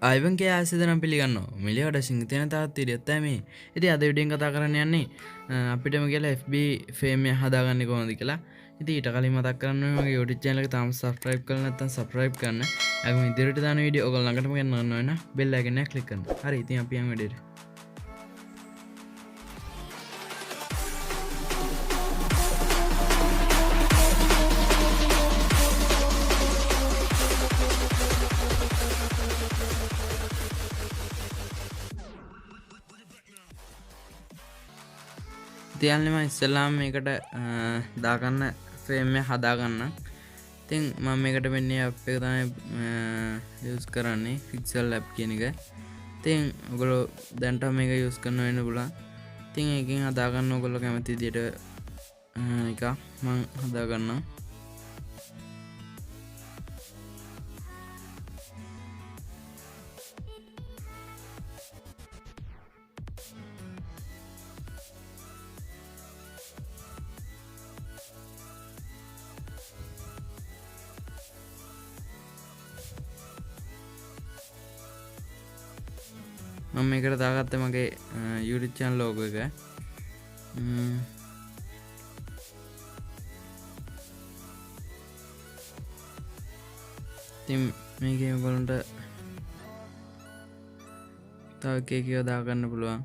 ආයිබන්ගේ ආසිදනම් පිළිගන්නවා මිලියට සිංහතන තාත් තිරියොත්තෑ මේ ඉති අද විඩියෙන් කතා කරන්න යන්නේ අපිටම කියලා FB ෆේමය හදාගන්න කොහොඳ කියලා ඉති ඊට කලින් මතක් කරන්න මගේ යුටිච් චැනල එක තාම සබ්ස්ක්‍රයිබ් කරලා නැත්නම් සබ්ස්ක්‍රයිබ් කරන්න අගම ඉදිරියට දාන වීඩියෝ ඔයගොල්ලෝ ළඟටම ගෙන්නන්න ඕන බෙල් එකෙන් ක්ලික් කරන්න හරි ඉතින් අපි යමු වැඩේට තියන්නම ඉස්සල්ලාම් මේකට දාගන්න ෆ්‍රේම් එක හදාගන්න ඉතින් මම මේකට වෙන්නේ අප් එක තමයි යූස් කරන්නේ පික්සල් ඇප් කියන එක ඉතින් ඔයගොල්ලෝ දැන්ට මේක යූස් කරන්න වෙන්න පුළුවන් ඉතින් ඒකෙන් හදාගන්න ඔයගොල්ලෝ කැමති විදියට එකක් මම හදාගන්නවා මම මේකට දාගත්තේ මගේ YouTube channel logo එක. ඉතින් මේකේ ඔයගොල්ලන්ට තව කීකව දාගන්න පුළුවන්.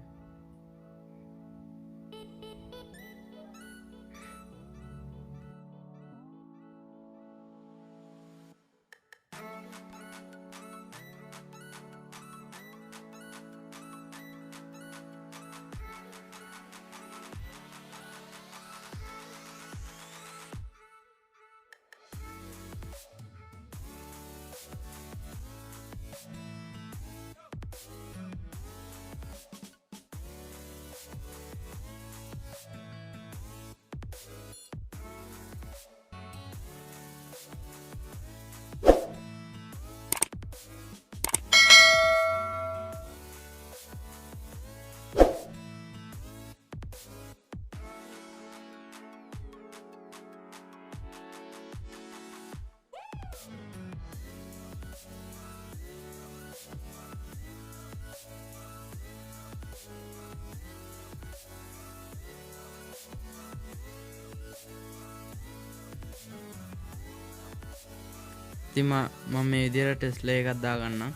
ඉතින් මම මේ විදිහට ටෙස්ලා එකක් දාගන්නම්.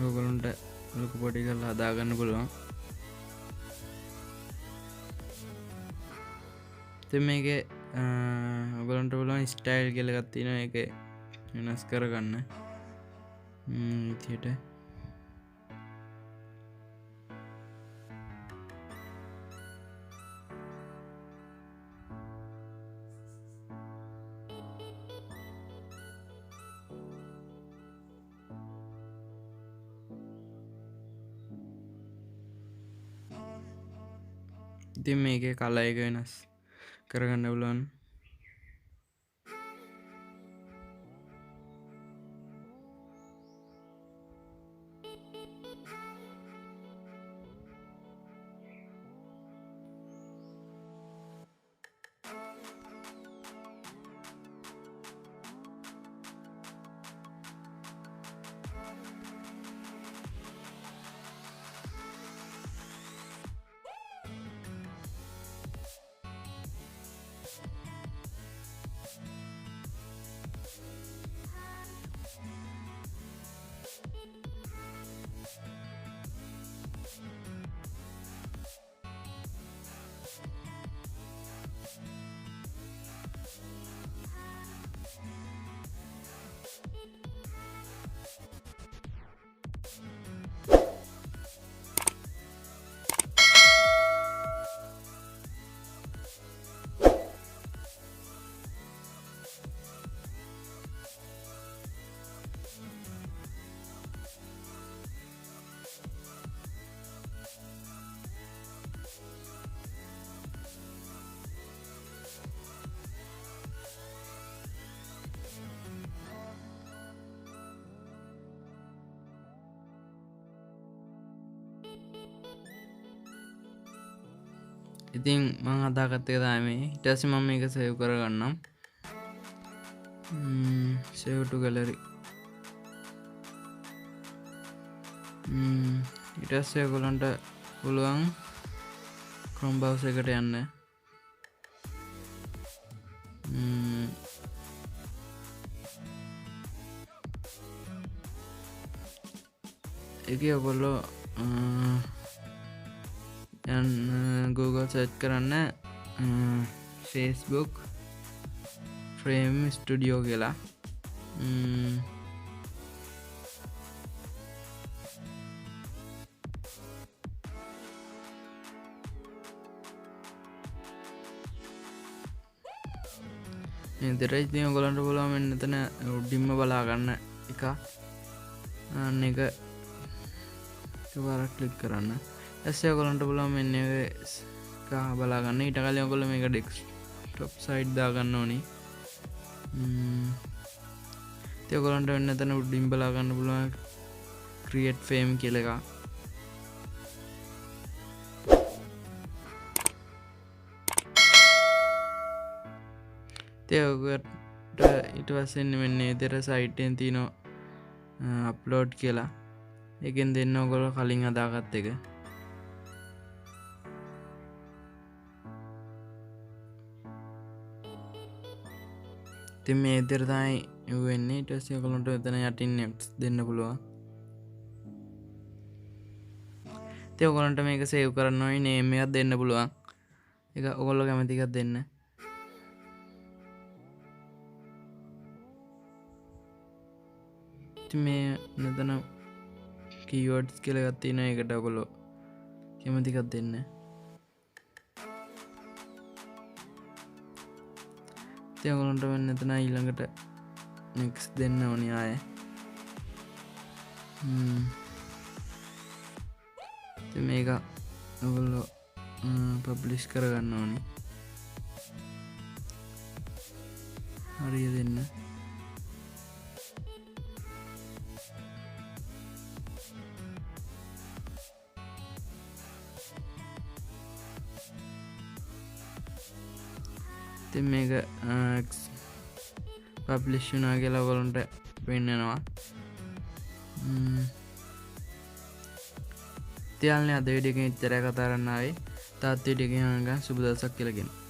ඔයගොල්ලන්ට ලොකු පොඩි කරලා හදාගන්න පුළුවන්. ඉතින් මේකේ ඔයගොල්ලන්ට පුළුවන් ස්ටයිල් කියලා එකක් තියෙනවා. ඒක වෙනස් කරගන්න. විදිහට ඉතින් මේකේ කලර් එක වෙනස් කරගන්න පුළුවන්. ඉතින් මං හදාගත්තේ තමයි ඊට පස්සේ මම මේක සේව් කරගන්නම්. save to gallery ඊට පස්සේ ඔයගොල්ලන්ට පුළුවන් Chrome browser එකට යන්න. ඒකේ ඔයගොල්ලෝ Google search කරන්න Facebook Frame Studio කියලා. ඉතින් ඉතින් ඔයගොල්ලන්ට පුළුවන් මෙන්න එතන උඩින්ම බලා ගන්න එක. අන්න එක එකපාරක් ක්ලික් කරන්න. ඊපස්සේ ඔයගොල්ලන්ට පුළුවන් මෙන්න එක බලා ගන්න. ඊට කලින් ඔයගොල්ලෝ මේක ඩෙස්ක්ටොප් සයිඩ් දා ගන්න ඕනි. ඉතින් ඔයගොල්ලන්ට මෙන්න එතන උඩින් බලා ගන්න පුළුවන් create frame කියලා එකක්. ඊට පස්සේ මෙන්න ඉතර සයිට් එකෙන් තියෙනවා අප්ලෝඩ් කියලා. ඒකෙන් දෙන්න ඔයගොල්ලෝ කලින් හදාගත්ත එක. ඉතින් මේ ඉතර තමයි වෙන්නේ. ඊට පස්සේ ඔයගොල්ලන්ට එතන යටින් next දෙන්න පුළුවන්. ඉතින් ඔයගොල්ලන්ට මේක සේව් කරන්න ඕනේ name එකක් දෙන්න පුළුවන්. ඒක ඔයගොල්ලෝ කැමති එකක් දෙන්න. මේ නතන කීවර්ඩ්ස් කියලා එකක් තියෙනවා. ඒකට ඔයගොල්ලෝ කැමති එකක් දෙන්න. ඉතින් ඔයගොල්ලන්ට මෙන්න එතන ඊළඟට next දෙන්න ඕනේ ආයේ. ඉතින් මේක ඔයගොල්ලෝ publish කරගන්න ඕනේ. හරිය දෙන්න. ඉතින් මේක පබ්ලිෂ් වුණා කියලා ඔයගොල්ලන්ට පෙන්නනවා. ඉතින් අද වීඩියෝ එකෙන් ඉතරයි කතා කරන්න ආවේ. තාත් වීඩියෝ එකකින් හම්බ වෙනවා. සුබ දවසක් කියලා කියනවා.